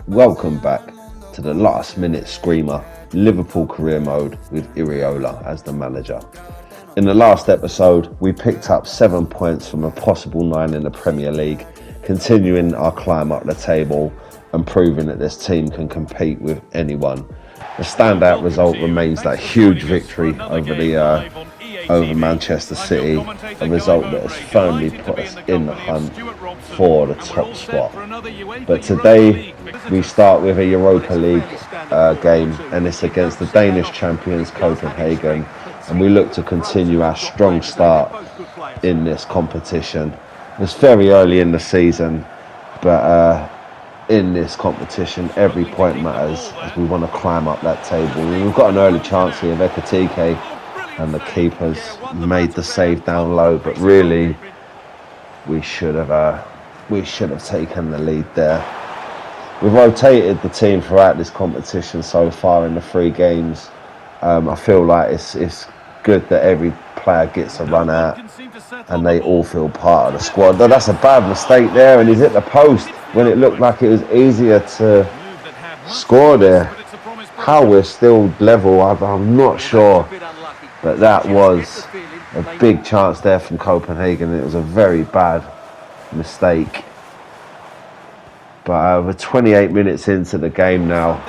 Welcome back to the last minute screamer, Liverpool career mode with Iraola as the manager. In the last episode, we picked up 7 points from a possible 9 in the Premier League, continuing our climb up the table and proving that this team can compete with anyone. The standout result remains that huge victory over Manchester City, a result that has firmly put us in the hunt for the top spot. But today we start with a Europa League game, and it's against the Danish champions Copenhagen, and we look to continue our strong start in this competition. It's very early in the season, but in this competition every point matters as we want to climb up that table. We've got an early chance here of Ekatike, and the keeper's made the save down low, but really we should have taken the lead there. We've rotated the team throughout this competition so far in the 3 games. I feel like it's good that every player gets a run out and they all feel part of the squad. That's a bad mistake there, and he's hit the post when it looked like it was easier to score there. How we're still level, I'm not sure, but that was a big chance there from Copenhagen. It was a very bad mistake. But we're 28 minutes into the game now,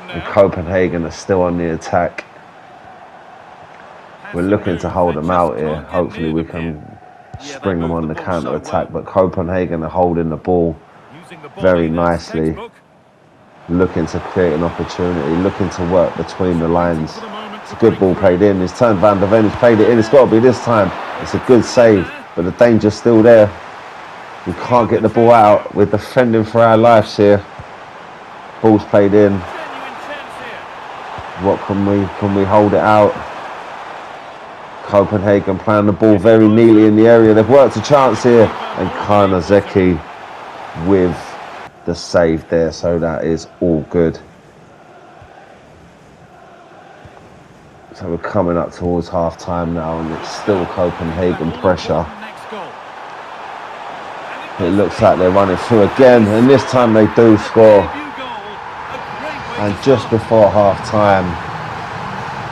and Copenhagen are still on the attack. We're looking to hold them out here. Hopefully we can spring them on the counter attack, but Copenhagen are holding the ball very nicely, looking to create an opportunity, looking to work between the lines. It's a good ball played in. It's turned Van der Ven, he's played it in. It's got to be this time. It's a good save, but the danger's still there. We can't get the ball out. We're defending for our lives here. Ball's played in. What can we hold it out? Copenhagen playing the ball very neatly in the area. They've worked a chance here, and Karnazeki with the save there, so that is all good. So we're coming up towards half time now, and it's still Copenhagen pressure. It looks like they're running through again, and this time they do score. And just before half time,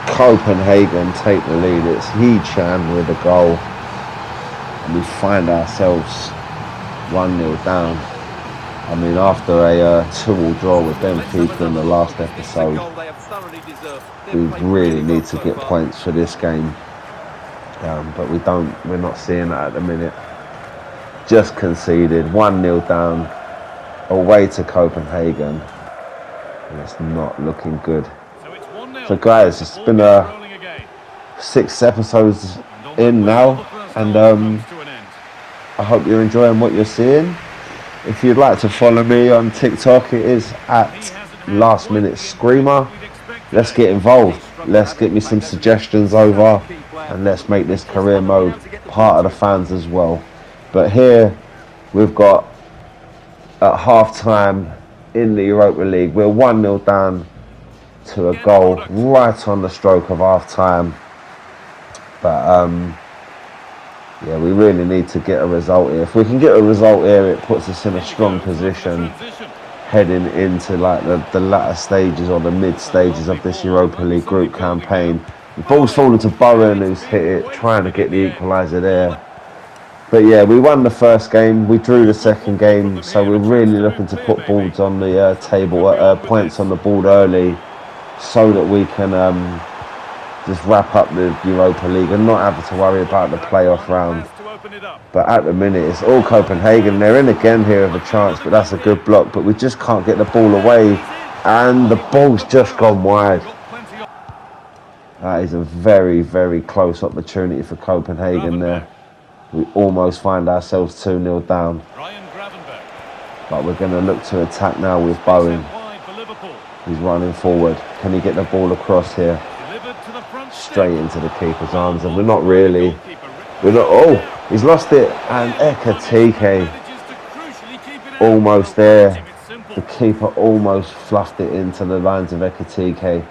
Copenhagen take the lead. It's Hee-chan with a goal, and we find ourselves 1-0 down. I mean, after a 2-2 draw with Benfica in the last episode, we really need to get points for this game, but we're not seeing that at the minute. Just conceded, 1-0 down, away to Copenhagen, and it's not looking good. So guys, it's been 6 episodes in now, and I hope you're enjoying what you're seeing. If you'd like to follow me on TikTok, it is at Last Minute Screamer. Let's get involved. Let's get me some suggestions over, and let's make this career mode part of the fans as well. But here we've got at half time in the Europa League, we're 1-0 down to a goal right on the stroke of half time. But yeah, we really need to get a result here. If we can get a result here, it puts us in a strong position heading into like the latter stages or the mid stages of this Europa League group campaign. The ball's fallen to Bowen, who's hit it, trying to get the equaliser there. But yeah, we won the first game, we drew the second game, so we're really looking to put boards on the table, points on the board early, so that we can just wrap up the Europa League and not have to worry about the playoff round. But at the minute, it's all Copenhagen. They're in again here with a chance, but that's a good block. But we just can't get the ball away, and the ball's just gone wide. That is a very, very close opportunity for Copenhagen there. We almost find ourselves 2-0 down. But we're going to look to attack now with Bowen. He's running forward. Can he get the ball across here? Straight into the keeper's arms, and we're not. Oh, he's lost it, and Ekatike almost there. The keeper almost fluffed it into the lines of Ekatike.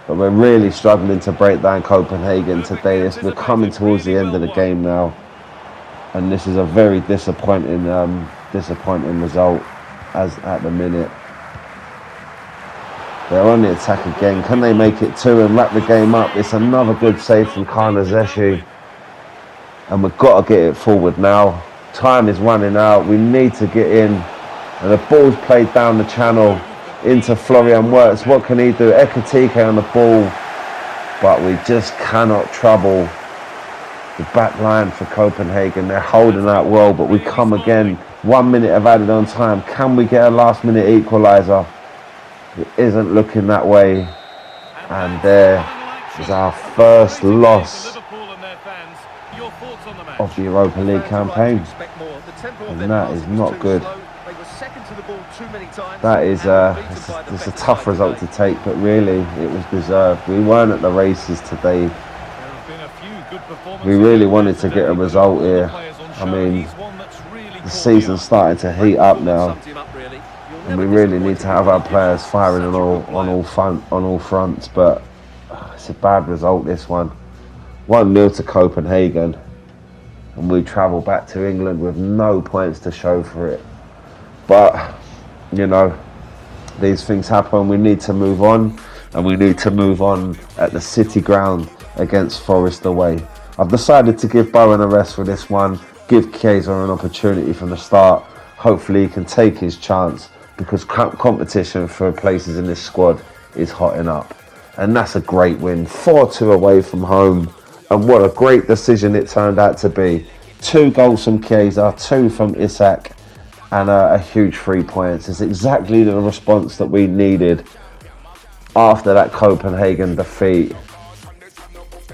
But we're really struggling to break down Copenhagen today. We're coming towards the end of the game now, and this is a very disappointing result. as at the minute. They're on the attack again. Can they make it 2 and wrap the game up? It's another good save from Karnazeshi. And we've got to get it forward now. Time is running out. We need to get in. And the ball's played down the channel into Florian Wirtz. What can he do? Ekatike on the ball. But we just cannot trouble the back line for Copenhagen. They're holding out well, but we come again. 1 minute of added on time. Can we get a last minute equaliser? It isn't looking that way. And there is our first loss of the Europa League campaign. And that is not good. That is it's a tough result to take, but really it was deserved. We weren't at the races today. We really wanted to get a result here. I mean, the season's starting to heat up now, and we really need to have our players firing on all fronts. But it's a bad result, this one. 1-0 to Copenhagen, and we travel back to England with no points to show for it. But you know, these things happen. We need to move on, and we need to move on at the City ground against Forest away. I've decided to give Bowen a rest for this one, give Chiesa an opportunity from the start. Hopefully he can take his chance, because competition for places in this squad is hotting up. And that's a great win. 4-2 away from home, and what a great decision it turned out to be. 2 goals from Chiesa, 2 from Isak, and a huge 3 points. It's exactly the response that we needed after that Copenhagen defeat.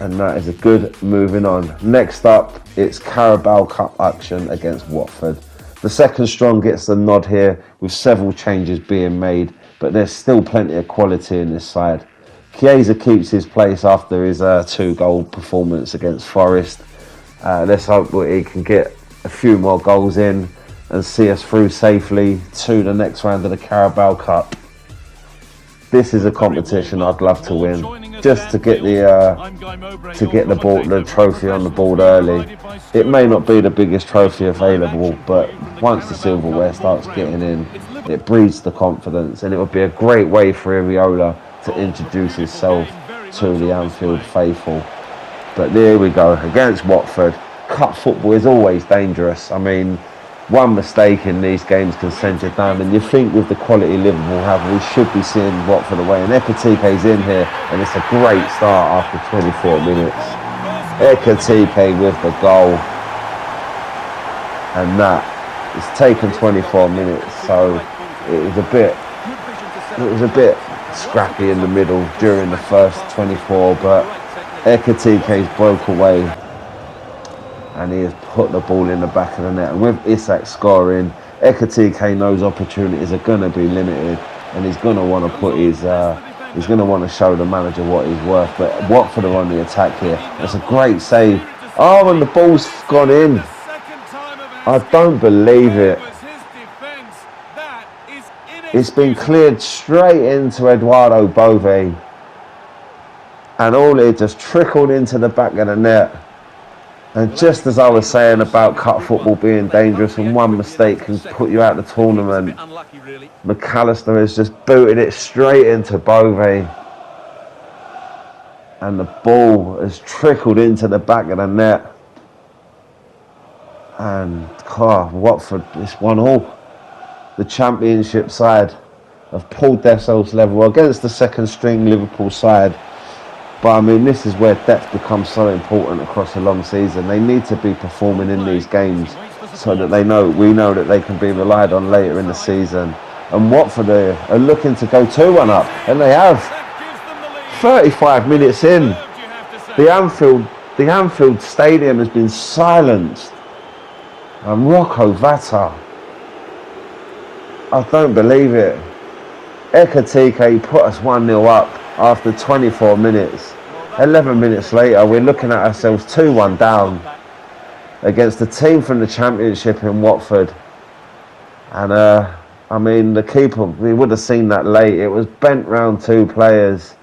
And that is a good moving on. Next up, it's Carabao Cup action against Watford. The second strong gets the nod here, with several changes being made, but there's still plenty of quality in this side. Chiesa keeps his place after his 2-goal performance against Forest. Let's hope that he can get a few more goals in and see us through safely to the next round of the Carabao Cup. This is a competition I'd love to win, just to get the trophy on the board early. It may not be the biggest trophy available, but once the silverware starts getting in, it breeds the confidence, and it would be a great way for Iraola to introduce himself to the Anfield faithful. But there we go, against Watford. Cup football is always dangerous. I mean, one mistake in these games can send you down, and you think with the quality Liverpool have, we should be seeing Watford away. And Ekatike's in here, and it's a great start after 24 minutes. Ekatike with the goal, and that it's taken 24 minutes, so it was a bit scrappy in the middle during the first 24, but Ekatike's broke away, and he has put the ball in the back of the net. And with Isak scoring, Ekatike knows opportunities are going to be limited, and he's going to want to put his, he's going to want to show the manager what he's worth. But Watford are on the attack here. It's a great save. Oh, and the ball's gone in. I don't believe it. It's been cleared straight into Eduardo Bove, and all it just trickled into the back of the net. And just as I was saying about cup football being dangerous and one mistake can put you out of the tournament, McAllister has just booted it straight into Bove, and the ball has trickled into the back of the net. And Watford, it's 1-1. The Championship side have pulled themselves level against the second string Liverpool side. But I mean, this is where depth becomes so important across a long season. They need to be performing in these games so that we know that they can be relied on later in the season. And Watford are looking to go 2-1 up, and they have. 35 minutes in, the Anfield Stadium has been silenced. And Rocco Vata, I don't believe it. Ekatike put us 1-0 up after 24 minutes. 11 minutes later, we're looking at ourselves 2-1 down against a team from the Championship in Watford. And I mean, the keeper, we would have seen that late. It was bent round 2 players,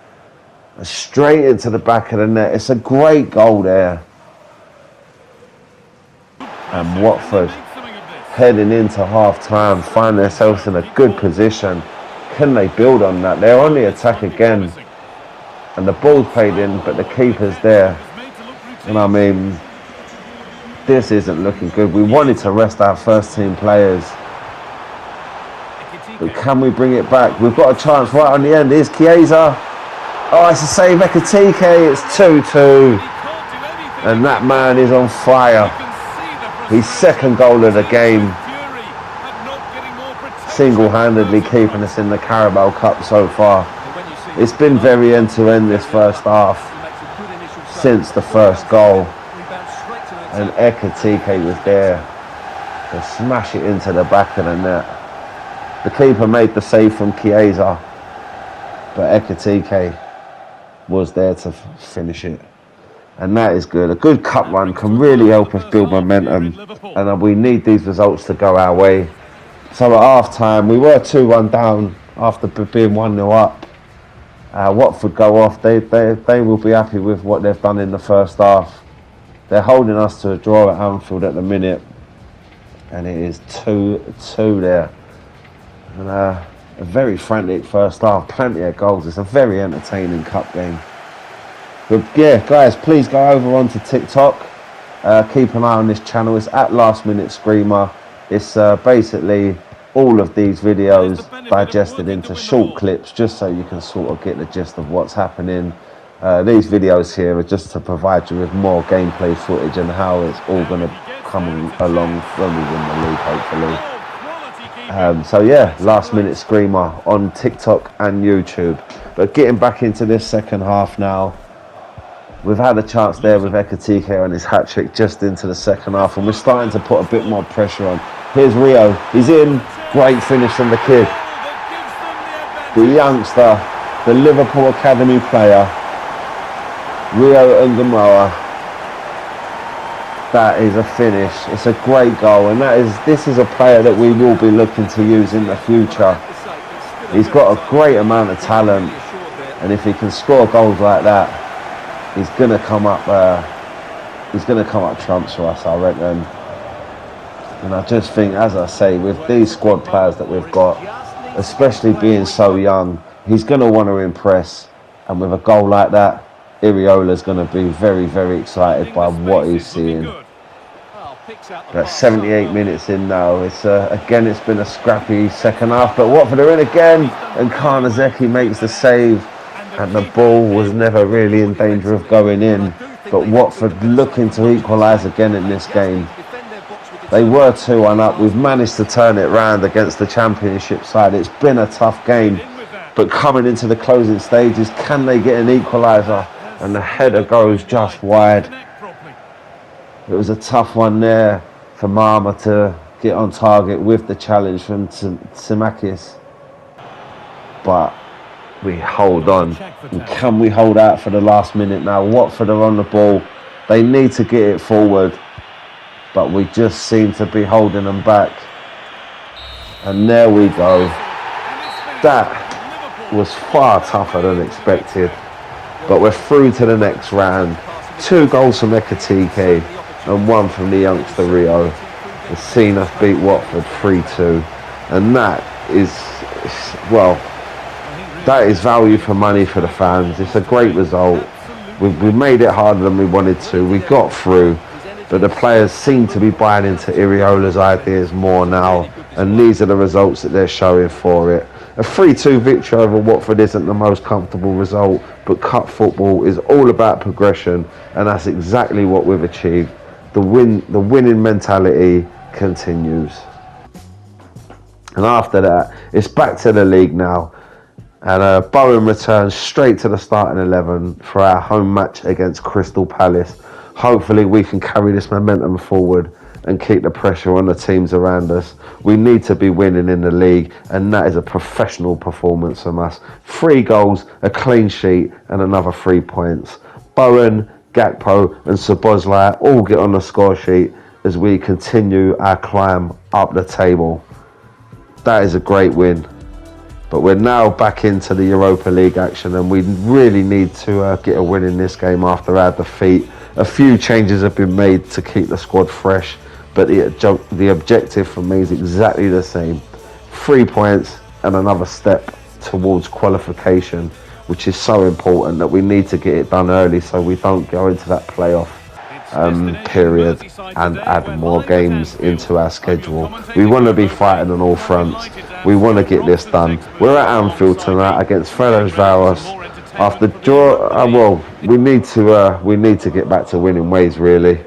straight into the back of the net. It's a great goal there. And Watford heading into half-time, find themselves in a good position. Can they build on that? They're on the attack again, and the ball's played in, but the keeper's there. And I mean, this isn't looking good. We wanted to rest our first team players, but can we bring it back? We've got a chance right on the end. Here's Chiesa. Oh, it's a save, Ekitike. It's 2-2. And that man is on fire. His second goal of the game. Single-handedly keeping us in the Carabao Cup so far. It's been very end-to-end this first half since the first goal. And Ekitike was there to smash it into the back of the net. The keeper made the save from Chiesa, but Ekitike was there to finish it. And that is good. A good cup run can really help us build momentum, and we need these results to go our way. So at half-time, we were 2-1 down after being 1-0 up. Watford go off. They will be happy with what they've done in the first half. They're holding us to a draw at Anfield at the minute, and it is 2-2 there. And a very frantic first half, plenty of goals. It's a very entertaining cup game. But yeah, guys, please go over onto TikTok. Keep an eye on this channel. It's at Last Minute Screamer. It's basically all of these videos digested into short clips, just so you can sort of get the gist of what's happening. These videos here are just to provide you with more gameplay footage and how it's all going to come along when we win the league, hopefully. So yeah, Last Minute Screamer on TikTok and YouTube. But getting back into this second half now, we've had a chance there with Ekitike and his hat-trick just into the second half, and we're starting to put a bit more pressure on. Here's Rio, he's in, great finish from the kid. The youngster, the Liverpool Academy player, Rio Ngamoa. That is a finish. It's a great goal, and this is a player that we will be looking to use in the future. He's got a great amount of talent, and if he can score goals like that, he's gonna come up. He's gonna come up trumps for us, I reckon. And I just think, as I say, with these squad players that we've got, especially being so young, he's gonna want to impress. And with a goal like that, Iraola's going to be very, very excited by what he's seeing. That's 78 minutes in now. It's again, it's been a scrappy second half, but Watford are in again, and Karnazeki makes the save, and the ball was never really in danger of going in. But Watford looking to equalise again in this game. They were 2-1 up. We've managed to turn it round against the Championship side. It's been a tough game, but coming into the closing stages, can they get an equaliser? And the header goes just wide. It was a tough one there for Marma to get on target with the challenge from Tsimakis. But we hold on. And can we hold out for the last minute now? Watford are on the ball. They need to get it forward, but we just seem to be holding them back. And there we go. That was far tougher than expected. But we're through to the next round. 2 goals from Ekitike and 1 from the youngster Rio. Has seen us beat Watford 3-2. And that is, well, that is value for money for the fans. It's a great result. We made it harder than we wanted to. We got through. But the players seem to be buying into Iraola's ideas more now. And these are the results that they're showing for it. A 3-2 victory over Watford isn't the most comfortable result, but cup football is all about progression, and that's exactly what we've achieved. The winning mentality continues. And after that, it's back to the league now. And Bowen returns straight to the starting 11 for our home match against Crystal Palace. Hopefully we can carry this momentum forward and keep the pressure on the teams around us. We need to be winning in the league, and that is a professional performance from us. 3 goals, a clean sheet, and another 3 points. Bowen, Gakpo and Szoboszlai all get on the score sheet as we continue our climb up the table. That is a great win. But we're now back into the Europa League action, and we really need to get a win in this game after our defeat. A few changes have been made to keep the squad fresh, but the objective for me is exactly the same. 3 points and another step towards qualification, which is so important that we need to get it done early so we don't go into that playoff period and add more games into our schedule. We want to be fighting on all fronts. We want to get this done. We're at Anfield tonight against Ferencváros. After draw, well, we need to get back to winning ways, really.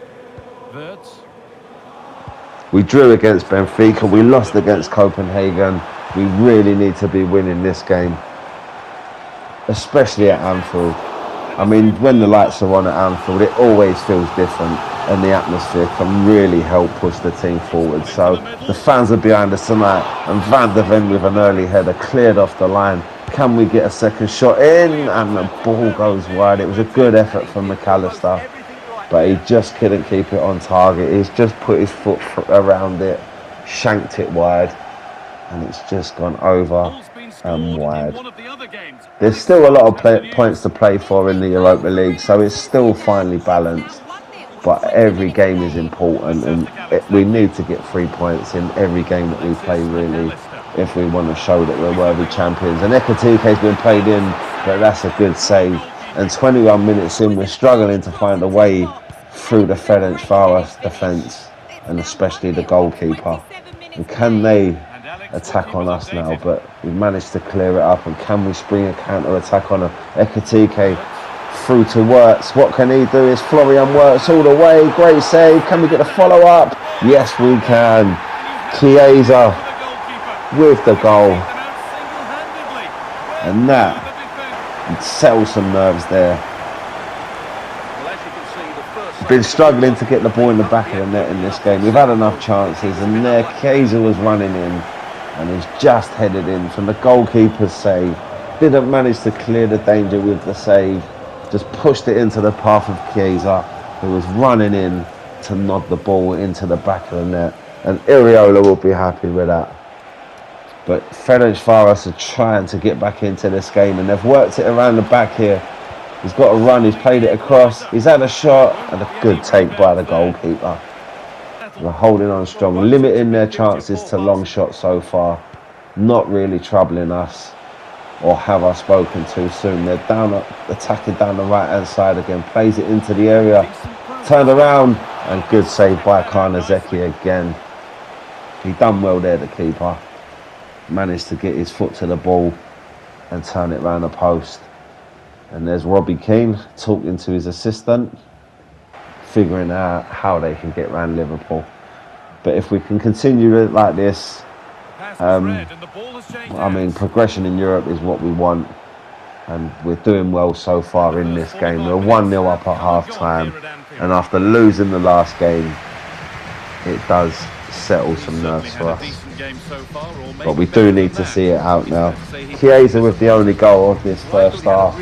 We drew against Benfica. We lost against Copenhagen. We really need to be winning this game, especially at Anfield. I mean, when the lights are on at Anfield, it always feels different, and the atmosphere can really help push the team forward. So the fans are behind us tonight, and Van de Ven with an early header cleared off the line. Can we get a second shot in? And the ball goes wide. It was a good effort from McAllister, but he just couldn't keep it on target. He's just put his foot around it, shanked it wide, and it's just gone over and wide. There's still a lot of points to play for in the Europa League, so it's still finely balanced, but every game is important, and we need to get 3 points in every game that we play, really, if we want to show that we're worthy champions. And Ekatike's been played in, but that's a good save. And 21 minutes in, we're struggling to find a way through the Ferencváros defence, and especially the goalkeeper. And can they attack on us now? But we've managed to clear it up, and can we spring a counter attack on Ekatike through to Wirtz? What can he do? Is Florian Wirtz all the way? Great save. Can we get a follow up? Yes, we can. Chiesa with the goal, and that settles some nerves there. Been struggling to get the ball in the back of the net in this game. We've had enough chances, and there Chiesa was running in, and he's just headed in from the goalkeeper's save. Didn't manage to clear the danger with the save. Just pushed it into the path of Chiesa, who was running in to nod the ball into the back of the net. And Iraola will be happy with that. But Ferencváros are trying to get back into this game, and they've worked it around the back here. He's got a run, he's played it across, he's had a shot, and a good take by the goalkeeper. They're holding on strong, limiting their chances to long shots so far. Not really troubling us, or have I spoken too soon. They're attacking down the right hand side again, plays it into the area, turned around, and good save by Karnazeki again. He done well there, the keeper. Managed to get his foot to the ball and turn it round the post. And there's Robbie Keane talking to his assistant, figuring out how they can get round Liverpool. But if we can continue like this, I mean, progression in Europe is what we want, and we're doing well so far in this game. We're 1-0 up at half-time, and after losing the last game, it does settle some nerves for us. But we do need to see it out now. Chiesa with the only goal of this first half.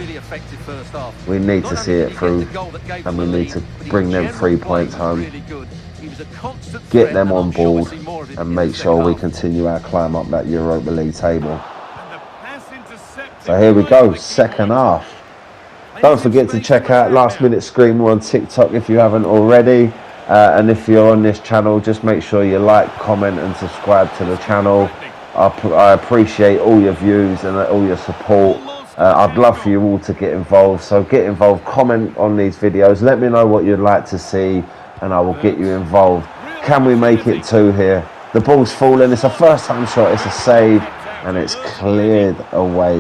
We need to see it through, and we need to bring them 3 points home. Get them on board and make sure we continue our climb up that Europa League table. So here we go, second half. Don't forget to check out Last Minute Screamer on TikTok if you haven't already. And if you're on this channel, just make sure you like, comment and subscribe to the channel. I appreciate all your views and all your support. I'd love for you all to get involved. So get involved, comment on these videos. Let me know what you'd like to see, and I will get you involved. Can we make it 2 here? The ball's falling. It's a first time shot. It's a save, and it's cleared away.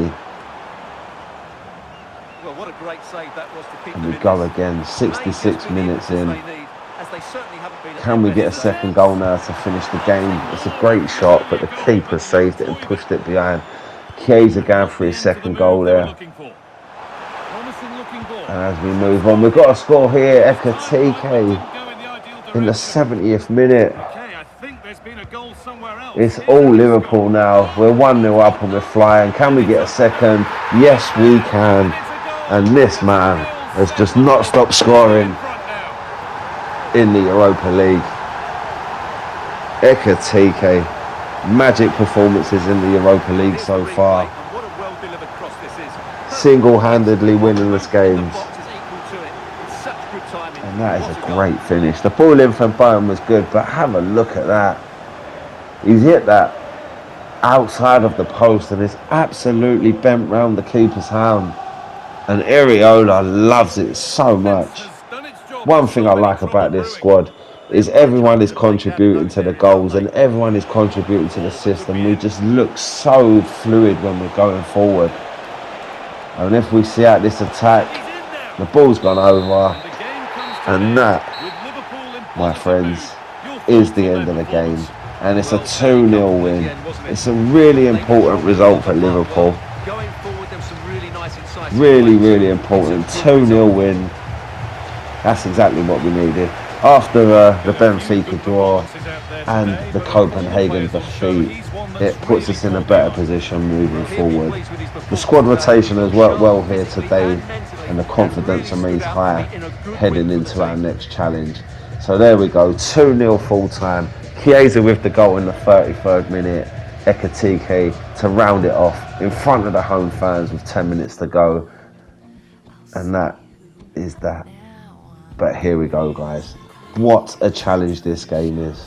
Well, what a great save that was to keep. And we go again, 66 minutes in. Can we get a second goal now to finish the game? It's a great shot, but the keeper saved it and pushed it behind. Chiesa going for his second goal there. And as we move on, we've got a score here. Ekatike in the 70th minute. It's all Liverpool now. We're 1-0 up and we're flying. Can we get a second? Yes, we can. And this man has just not stopped scoring in the Europa League. Ekatike, magic performances in the Europa League so far. Single-handedly winning this games. And And that is a great finish. The ball in from Bowen was good, but have a look at that. He's hit that outside of the post and it's absolutely bent round the keeper's hand. And Iraola loves it so much. One thing I like about this squad is everyone is contributing to the goals and everyone is contributing to the system. We just look so fluid when we're going forward. And if we see out this attack, the ball's gone over. And that, my friends, is the end of the game. And it's a 2-0 win. It's a really important result for Liverpool. Really, really important. 2-0 win. That's exactly what we needed. After the Benfica draw and the Copenhagen defeat, it puts us in a better position moving forward. The squad rotation has worked well here today and the confidence remains high heading into our next challenge. So there we go, 2-0 full time. Chiesa with the goal in the 33rd minute, Ekitike to round it off in front of the home fans with 10 minutes to go. And that is that. But here we go, guys. What a challenge this game is.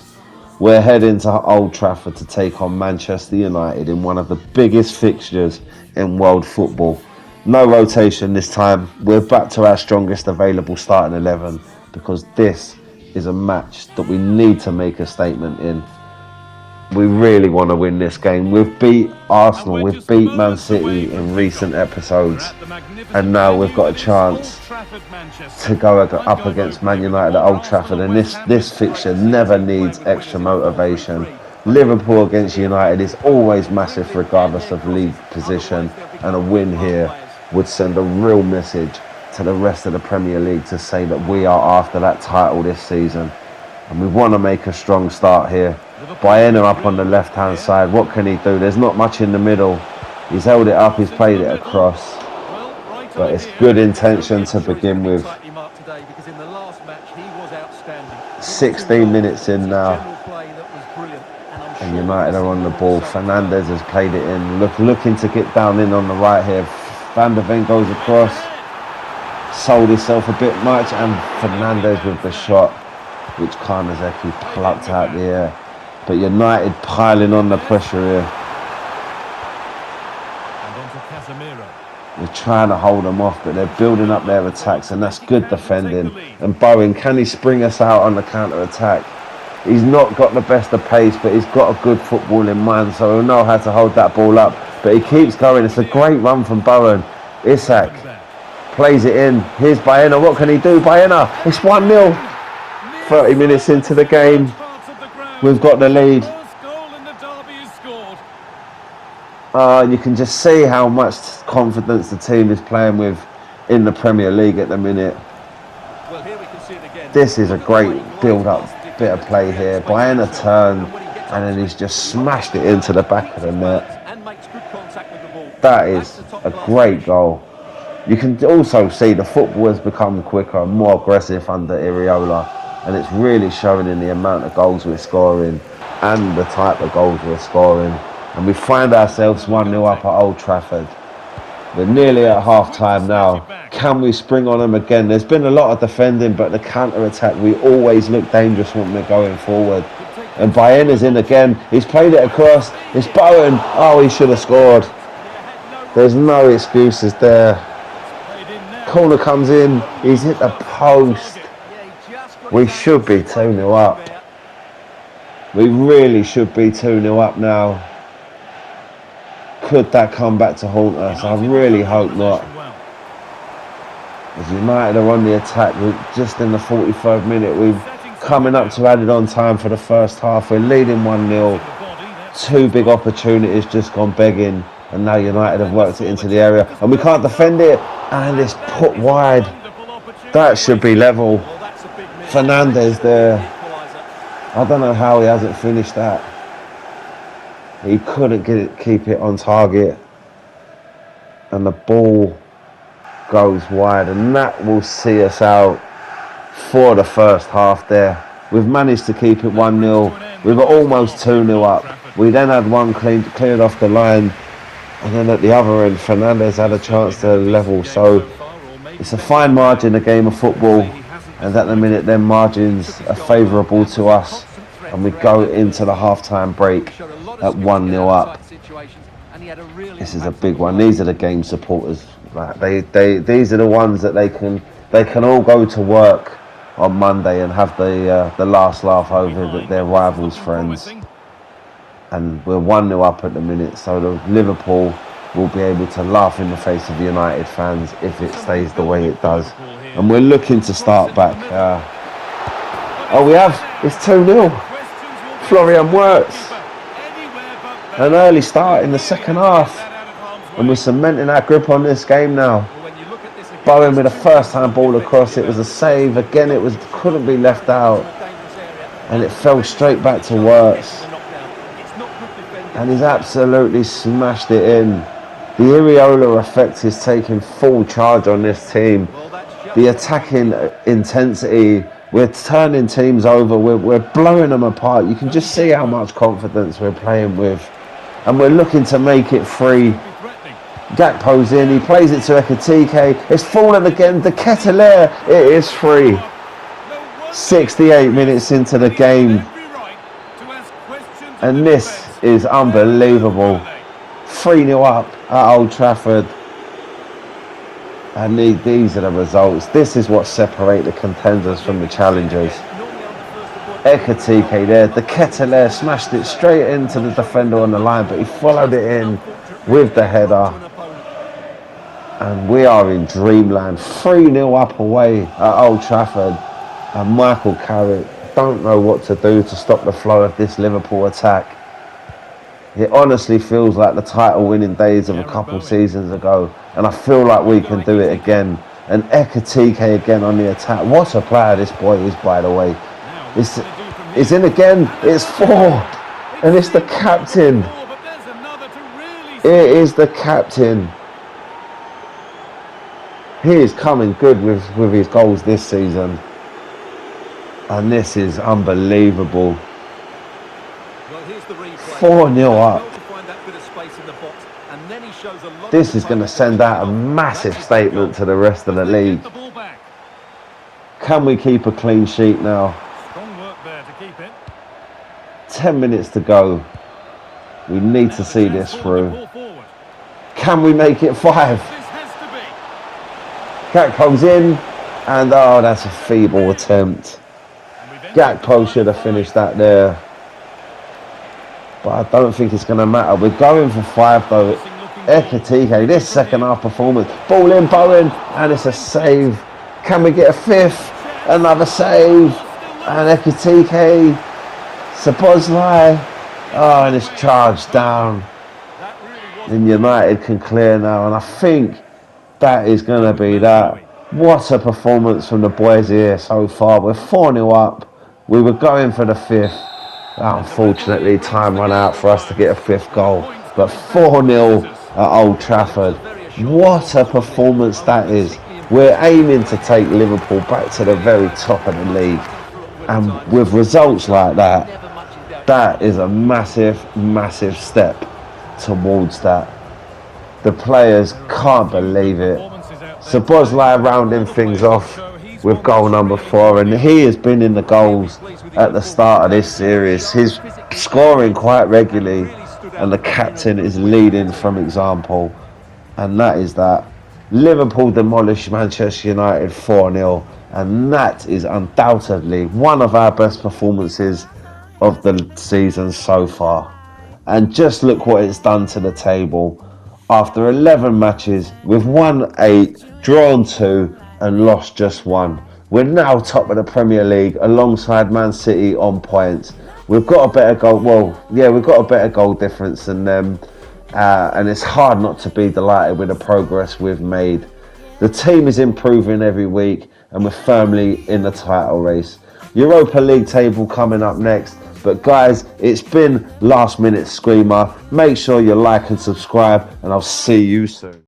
We're heading to Old Trafford to take on Manchester United in one of the biggest fixtures in world football. No rotation this time. We're back to our strongest available starting 11 because this is a match that we need to make a statement in. We really want to win this game. We've beat Arsenal, we've beat Man City in recent episodes, and now we've got a chance to go up against Man United at Old Trafford, and this fixture never needs extra motivation. Liverpool against United is always massive regardless of league position, and a win here would send a real message to the rest of the Premier League to say that we are after that title this season. And we want to make a strong start here. Baena up on the left hand side, what can he do? There's not much in the middle. He's held it up, he's played it across. But it's good intention to begin with. 16 minutes in now. And United are on the ball. Fernandes has played it in. Looking to get down in on the right here. Van der Ven goes across. Sold himself a bit much. And Fernandes with the shot, which Karnazeki plucked out the air. But United piling on the pressure here. They're trying to hold them off, but they're building up their attacks, and that's good defending. And Bowen, can he spring us out on the counter-attack? He's not got the best of pace, but he's got a good football in mind, so he'll know how to hold that ball up. But he keeps going. It's a great run from Bowen. Isak plays it in. Here's Baena. What can he do? Baena. It's 1-0. 30 minutes into the game. We've got the lead. You can just see how much confidence the team is playing with in the Premier League at the minute. This is a great build-up bit of play here. Baena turned and then he's just smashed it into the back of the net. That is a great goal. You can also see the football has become quicker and more aggressive under Iraola, and it's really showing in the amount of goals we're scoring and the type of goals we're scoring. And we find ourselves 1-0 up at Old Trafford. We're nearly at half-time now. Can we spring on them again? There's been a lot of defending, but the counter-attack, we always look dangerous when we're going forward. And Baena's in again. He's played it across. It's Bowen. Oh, he should have scored. There's no excuses there. Corner comes in. He's hit the post. We should be 2-0 up. We really should be 2-0 up now. Could that come back to haunt us? I really hope not. As United are on the attack, we're just in the 43rd minute. We're coming up to added on time for the first half. We're leading 1-0. Two big opportunities just gone begging. And now United have worked it into the area. And we can't defend it. And it's put wide. That should be level. Fernandes there. I don't know how he hasn't finished that. He couldn't keep it on target. And the ball goes wide. And that will see us out for the first half there. We've managed to keep it 1-0. We were almost 2-0 up. We then had one cleared off the line. And then at the other end, Fernandes had a chance to level. So it's a fine margin, a game of football. And at the minute, their margins are favourable to us. And we go into the half-time break at 1-0 up. This is a big one. These are the game supporters. Like these are the ones that they can all go to work on Monday and have the last laugh over their rivals' friends. And we're 1-0 up at the minute, so the Liverpool will be able to laugh in the face of the United fans if it stays the way it does. And we're looking to start back. It's 2-0. Florian Wirtz. An early start in the second half. And we're cementing our grip on this game now. Bowen with a first-time ball across. It was a save. Again, couldn't be left out. And it fell straight back to Wirtz. And he's absolutely smashed it in. The Iraola effect is taking full charge on this team. The attacking intensity, we're turning teams over, we're blowing them apart. You can just see how much confidence we're playing with. And we're looking to make it free. Gakpo's in, he plays it to Ekitike. It's fallen again, De Ketelaere, it is free. 68 minutes into the game. And this is unbelievable. 3-0 up at Old Trafford. And these are the results. This is what separates the contenders from the challengers. Ekitike there. De Ketelaere smashed it straight into the defender on the line, but he followed it in with the header. And we are in dreamland. 3-0 up away at Old Trafford. And Michael Carrick don't know what to do to stop the flow of this Liverpool attack. It honestly feels like the title-winning days of a couple seasons ago, and I feel like we can do it again. And Ekitike again on the attack. What a player this boy is, by the way. It's in again. It's 4, and it's the captain. It is the captain. He is coming good with his goals this season, and this is unbelievable. 4-0 up. This is going to send out a massive statement to the rest of the league. Can we keep a clean sheet now? 10 minutes to go. We need to see this through. Can we make it 5? Gakpo's in, and that's a feeble attempt. Gakpo should have finished that there. But I don't think it's going to matter. We're going for 5 though. Ekitike, this second half performance. Ball in, Bowen, and it's a save. Can we get a 5th? Another save. And Ekitike. Szoboszlai. And it's charged down. And United can clear now. And I think that is going to be that. What a performance from the boys here so far. We're 4-0 up. We were going for the 5th. Unfortunately, time ran out for us to get a 5th goal. But 4-0 at Old Trafford. What a performance that is. We're aiming to take Liverpool back to the very top of the league. And with results like that, that is a massive, massive step towards that. The players can't believe it. Szoboszlai rounding things off with goal number 4, and he has been in the goals at the start of this series. He's scoring quite regularly, and the captain is leading from example, and that is that. Liverpool demolished Manchester United 4-0, and that is undoubtedly one of our best performances of the season so far. And just look what it's done to the table. After 11 matches, we've won 8, drawn 2, and lost just 1. We're now top of the Premier League alongside Man City on points. We've got a better goal. We've got a better goal difference than them, and it's hard not to be delighted with the progress we've made. The team is improving every week, and we're firmly in the title race. Europa League table coming up next. But guys, it's been Last Minute Screamer. Make sure you like and subscribe, and I'll see you soon.